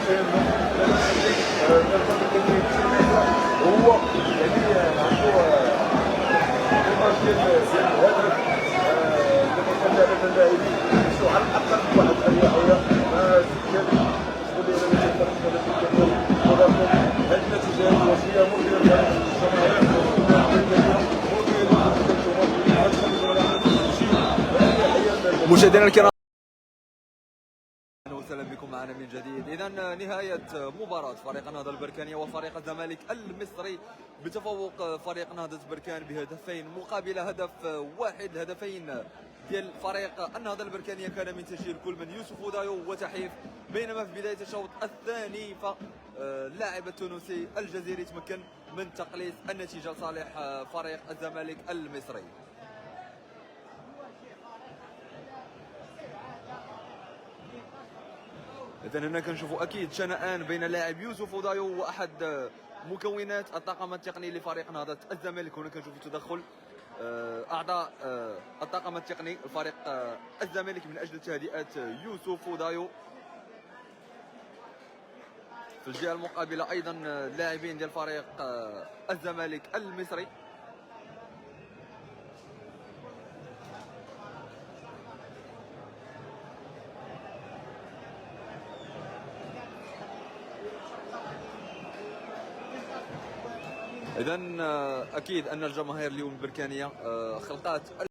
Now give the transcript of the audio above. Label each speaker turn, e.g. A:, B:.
A: هو يعني عنده ديال الهدف لما كان لعبة اللاعبين يمشيو على الاقل بواحد الاريحيه ما كان شغل ولا تقدر تقدر هذه النتيجه الوصيه ممكن
B: مشاهدينا الكرام، وسهلا بكم معنا من جديد. اذا نهايه مباراه فريق النهضه البركانيه وفريق الزمالك المصري بتفوق فريق نهضه بركان بهدفين مقابل هدف واحد. الهدفين ديال فريق النهضه البركانيه كان من تسجيل كل من يوسف ودايو وتحيف، بينما في بدايه الشوط الثاني فاللاعب التونسي الجزيري تمكن من تقليص النتيجه لصالح فريق الزمالك المصري. إذن هنا كنشوفوا أكيد شنآن بين لاعب يوسف ودايو وأحد مكونات الطاقم التقني لفريق نهضة الزمالك. هنا كنشوفوا تدخل أعضاء الطاقم التقني لفريق الزمالك من أجل تهدئة يوسف ودايو. في الجهة المقابلة أيضا لاعبين ديال فريق الزمالك المصري. إذن أكيد أن الجماهير اليوم البركانية خلقات